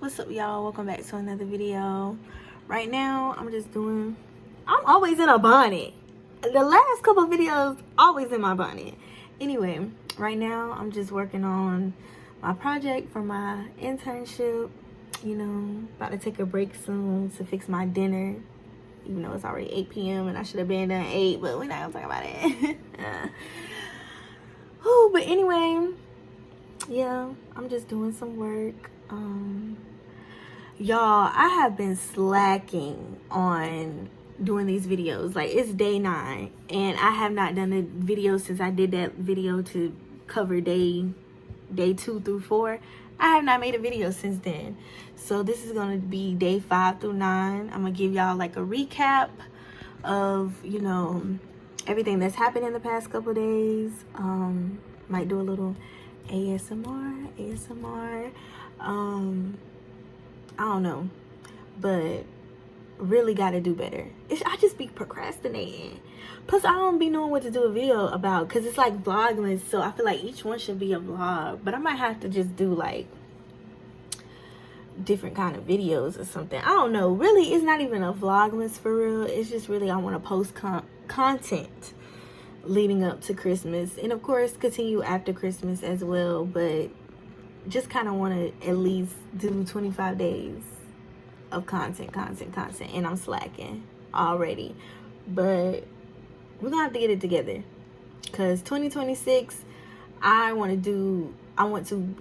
What's up, y'all? Welcome back to another video. Right now I'm always in a bonnet. The last couple of videos always in my bonnet. Anyway, right now I'm just working on my project for my internship. You know, about to take a break soon to fix my dinner, even though it's already 8 p.m. and I should have been done at 8, but we're not gonna talk about it. But anyway, yeah, I'm just doing some work. Y'all, I have been slacking on doing these videos. Like, it's day 9 and I have not done a video since I did that video to cover day 2 through 4. I have not made a video since then. So this is gonna be day 5 through 9. I'm gonna give y'all like a recap of, you know, everything that's happened in the past couple days. Might do a little ASMR. I don't know, but really gotta do better. I just be procrastinating. Plus, I don't be knowing what to do a video about, because it's like vlogmas, so I feel like each one should be a vlog. But I might have to just do like different kind of videos or something. I don't know. Really, it's not even a vlogmas for real. It's just really I want to post content leading up to Christmas, and of course continue after Christmas as well. But just kind of want to at least do 25 days of content, and I'm slacking already. But we're gonna have to get it together, because 2026 I want to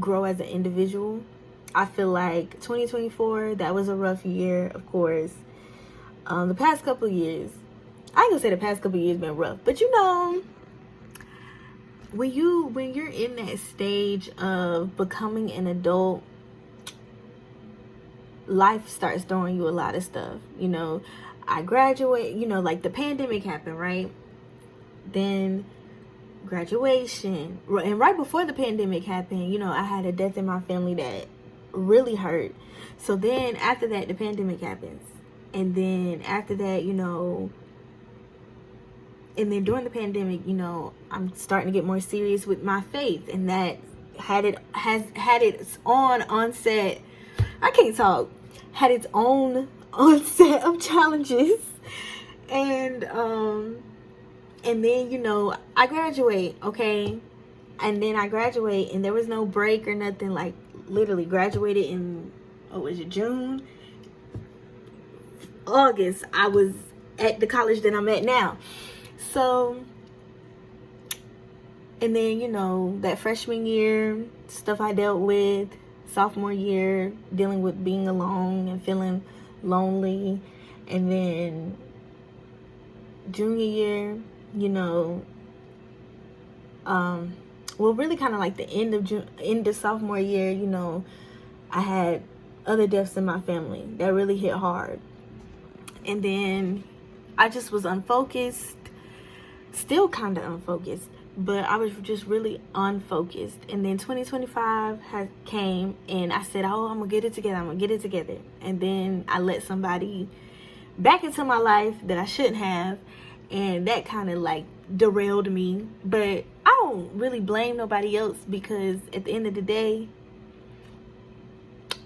grow as an individual. I feel like 2024, that was a rough year, of course. The past couple of years, I ain't gonna say the past couple of years been rough, but you know, when you're in that stage of becoming an adult, life starts throwing you a lot of stuff. You know, I graduate, you know, like the pandemic happened, right? Then graduation, and right before the pandemic happened, you know, I had a death in my family that really hurt. So then after that, the pandemic happens, and then after that, you know, and then during the pandemic, you know, I'm starting to get more serious with my faith, and that has had its own onset. I can't talk. Had its own onset of challenges, and then, you know, I graduate, okay, and then I graduate, and there was no break or nothing. Like, literally graduated in, June, August. I was at the college that I'm at now. So, and then, you know, that freshman year, stuff I dealt with, sophomore year, dealing with being alone and feeling lonely, and then junior year, you know, well, really kind of like the end of sophomore year, you know, I had other deaths in my family that really hit hard, and then I just was unfocused. Still kind of unfocused, but I was just really unfocused. And then 2025 came, and I said, oh, I'm gonna get it together. And then I let somebody back into my life that I shouldn't have, and that kind of like derailed me. But I don't really blame nobody else, because at the end of the day,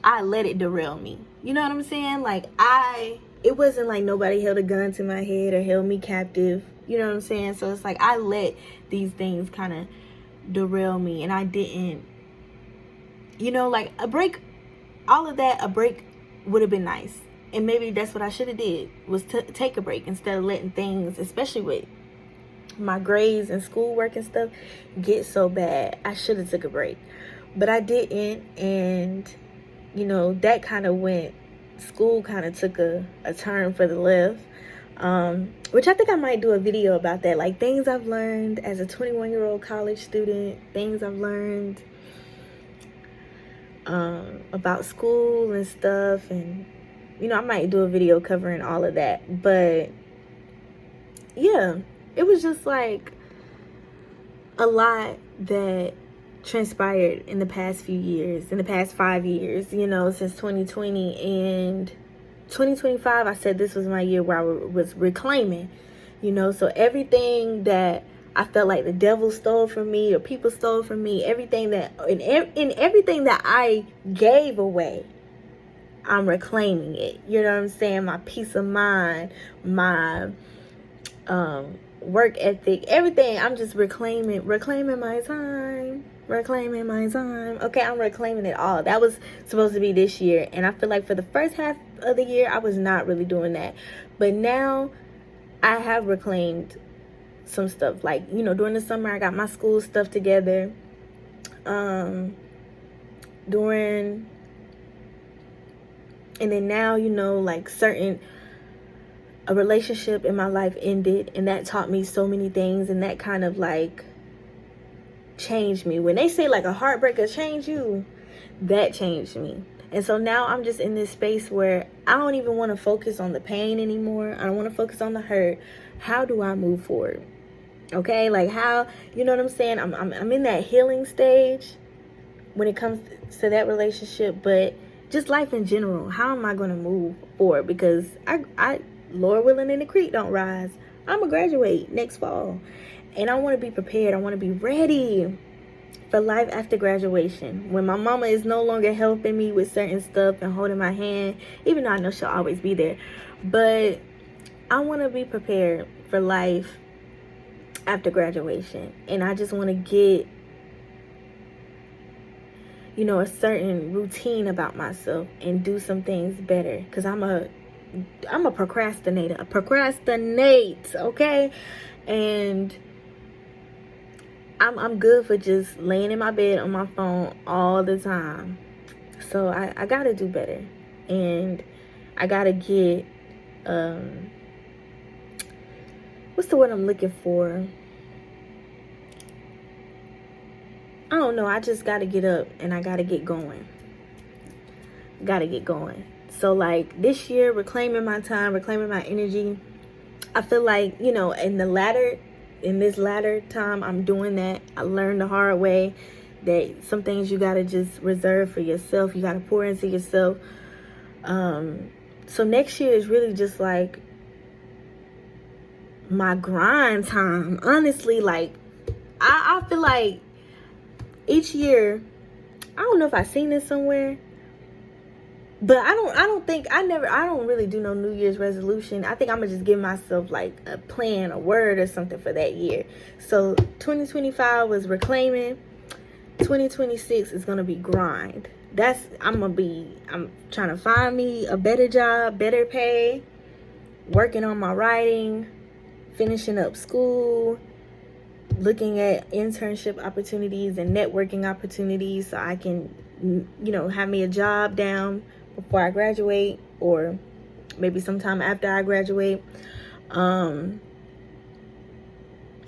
I let it derail me. You know what I'm saying? Like, it wasn't like nobody held a gun to my head or held me captive. You know what I'm saying? So it's like I let these things kind of derail me, and I didn't, you know, like a break, all of that, a break would have been nice. And maybe that's what I should have did, was take a break instead of letting things, especially with my grades and schoolwork and stuff, get so bad. I should have took a break, but I didn't. And, you know, that kind of school kind of took a turn for the left. Which I think I might do a video about that, like things I've learned as a 21-year-old college student, things I've learned about school and stuff. And, you know, I might do a video covering all of that. But yeah, it was just like a lot that transpired in the past few years, in the past 5 years, you know, since 2020. And 2025, I said this was my year where I was reclaiming, you know. So everything that I felt like the devil stole from me, or people stole from me, everything that I gave away, I'm reclaiming it. You know what I'm saying? My peace of mind, my work ethic, everything. I'm just reclaiming my time. Reclaiming my time. Okay, I'm reclaiming it all. That was supposed to be this year. And I feel like for the first half of the year, I was not really doing that. But now I have reclaimed some stuff. Like, you know, during the summer, I got my school stuff together. And then now, you know, like a relationship in my life ended, and that taught me so many things, and that kind of like changed me. When they say like a heartbreaker change you, that changed me. And so now I'm just in this space where I don't even want to focus on the pain anymore. I don't want to focus on the hurt. How do I move forward? Okay, like how, you know what I'm saying? I'm in that healing stage when it comes to that relationship, but just life in general. How am I going to move forward? Because I Lord willing, and the creek don't rise, I'm gonna graduate next fall, and I want to be prepared. I want to be ready for life after graduation, when my mama is no longer helping me with certain stuff and holding my hand, even though I know she'll always be there. But I want to be prepared for life after graduation, and I just want to get, you know, a certain routine about myself and do some things better, because I'm a procrastinator. Okay? And I'm good for just laying in my bed on my phone all the time. So I gotta do better. And I gotta get what's the word I'm looking for? I don't know. I just gotta get up and I gotta get going. So like this year, reclaiming my time, reclaiming my energy. I feel like, you know, in this latter time, I'm doing that. I learned the hard way that some things you gotta just reserve for yourself. You gotta pour into yourself. So next year is really just like my grind time. Honestly, like I feel like each year, I don't know if I've seen this somewhere, but I don't really do no New Year's resolution. I think I'm gonna just give myself like a plan, a word or something for that year. So 2025 was reclaiming. 2026 is gonna be grind. I'm trying to find me a better job, better pay, working on my writing, finishing up school, looking at internship opportunities and networking opportunities so I can, you know, have me a job down before I graduate, or maybe sometime after I graduate.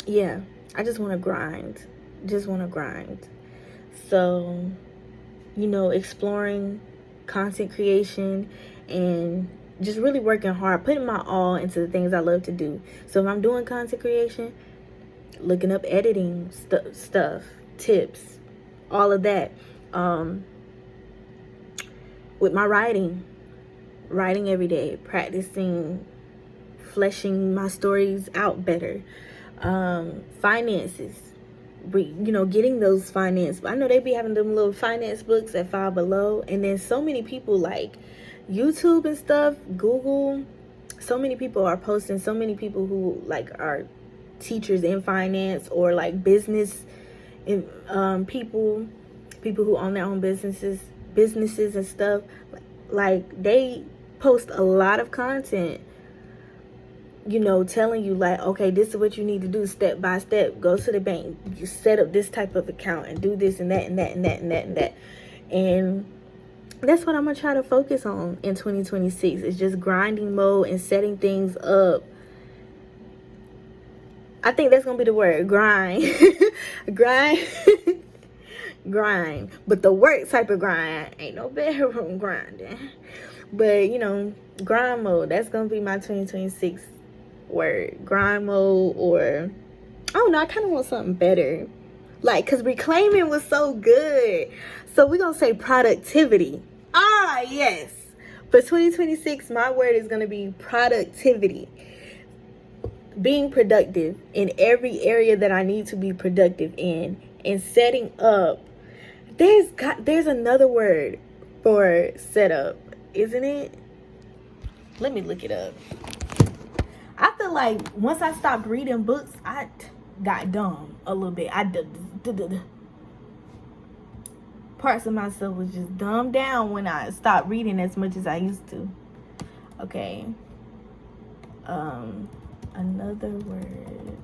Yeah, I just want to grind. So, you know, exploring content creation and just really working hard, putting my all into the things I love to do. So if I'm doing content creation, looking up editing stuff, tips, all of that. With my writing every day, practicing, fleshing my stories out better. Finances, you know, getting those finance. I know they be having them little finance books at Five Below, and then so many people like YouTube and stuff, Google. So many people are posting. So many people who like are teachers in finance, or like business people who own their own businesses and stuff. Like they post a lot of content, you know, telling you like, okay, this is what you need to do step by step. Go to the bank, you set up this type of account and do this and that and that and that and that and that. And that's what I'm gonna try to focus on in 2026. It's just grinding mode and setting things up. I think that's gonna be the word, grind. Grind. But the work type of grind. Ain't no bedroom grinding. But, you know, grind mode. That's gonna be my 2026 word. Grind mode, or I don't know, I kind of want something better. Like, because reclaiming was so good. So we're gonna say productivity. Ah, yes. For 2026, my word is gonna be productivity. Being productive in every area that I need to be productive in, and setting up. There's another word for setup. isn't it? Let me look it up. I feel like once I stopped reading books, I got dumb a little bit. Parts of myself was just dumbed down when I stopped reading as much as I used to. Okay. Another word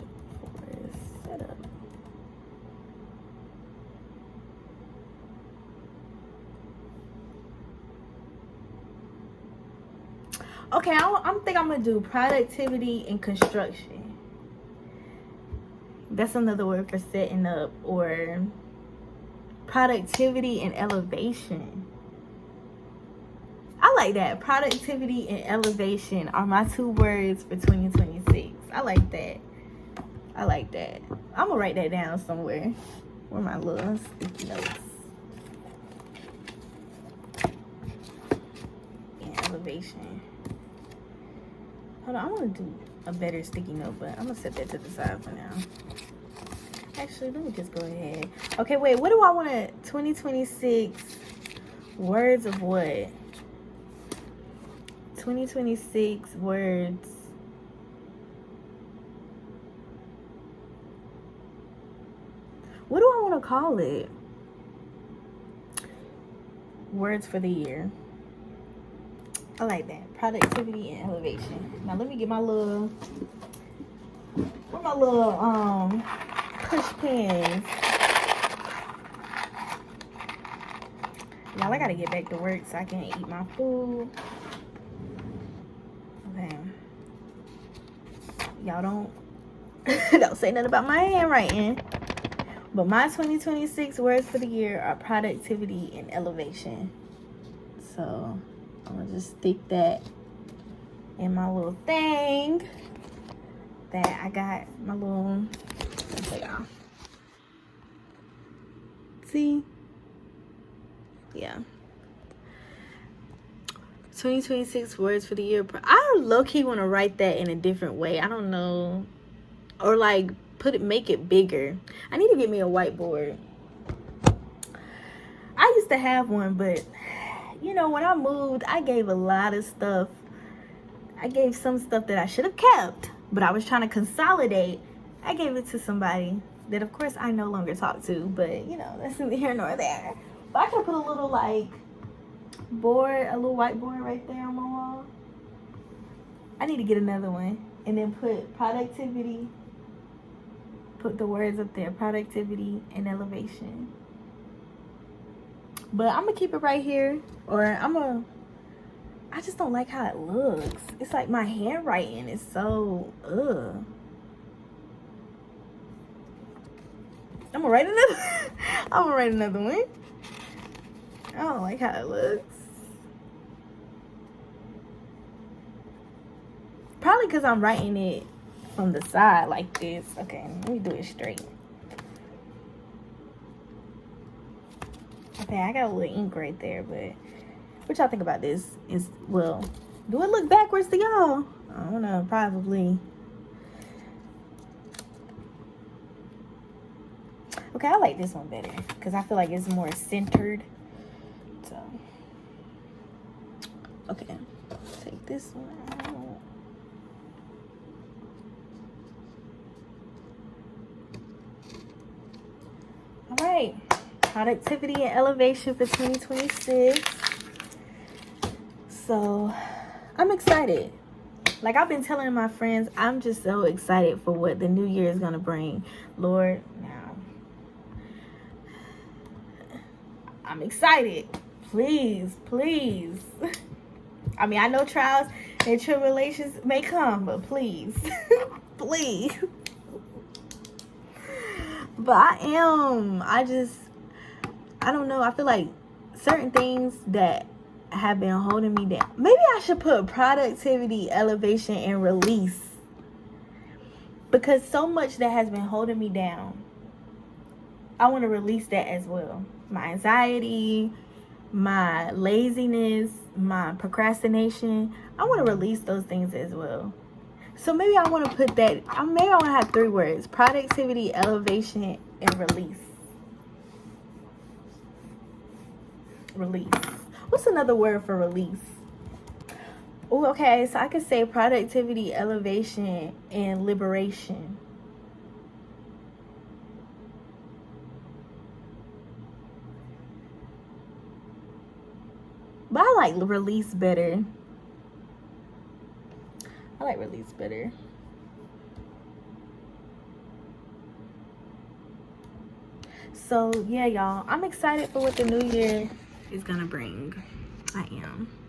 for setup. Okay, I think I'm gonna do productivity and construction. That's another word for setting up, or productivity and elevation. I like that. Productivity and elevation are my 2 words for 2026. I like that. I like that. I'm gonna write that down somewhere. Where my little sticky notes? And elevation. Hold on, I want to do a better sticky note, but I'm gonna set that to the side for now. Actually, let me just go ahead. Okay, wait, what do I want to 2026 words of what? 2026 words. What do I want to call it? Words for the year. I like that. Productivity and elevation. Now let me get my little, where my little push pins. Y'all, I gotta get back to work so I can eat my food. Okay. Y'all don't say nothing about my handwriting. But my 2026 words for the year are productivity and elevation. So I'm gonna just stick that in my little thing that I got. My little, y'all see, yeah, 2026 words for the year. I low-key want to write that in a different way. I don't know, or like make it bigger. I need to get me a whiteboard. I used to have one, but you know, when I moved, I gave a lot of stuff. I gave some stuff that I should have kept, but I was trying to consolidate. I gave it to somebody that, of course, I no longer talk to, but you know, that's neither here nor there. But I could put a little like board, a little whiteboard right there on my wall. I need to get another one and then put productivity. Put the words up there, productivity and elevation. But I'm gonna keep it right here, or I just don't like how it looks. It's like my handwriting is so, I'm gonna write another one. I don't like how it looks. Probably because I'm writing it from the side like this. Okay, let me do it straight. Okay, I got a little ink right there, but what y'all think about this? Well, do it look backwards to y'all? I don't know, probably. Okay, I like this one better because I feel like it's more centered. So, okay, take this one out. All right, productivity and elevation for 2026. So, I'm excited. Like I've been telling my friends, I'm just so excited for what the new year is going to bring. Lord, now, I'm excited. Please, please. I mean, I know trials and tribulations may come, but please, please. But I don't know. I feel like certain things that have been holding me down. Maybe I should put productivity, elevation, and release. Because so much that has been holding me down, I want to release that as well. My anxiety, my laziness, my procrastination. I want to release those things as well. So maybe I want to put that, maybe I want to have 3 words. Productivity, elevation, and release. Release. What's another word for release? Oh, okay, so I could say productivity, elevation, and liberation. But I like release better. I like release better. So yeah, y'all, I'm excited for what the new year is gonna bring. I am.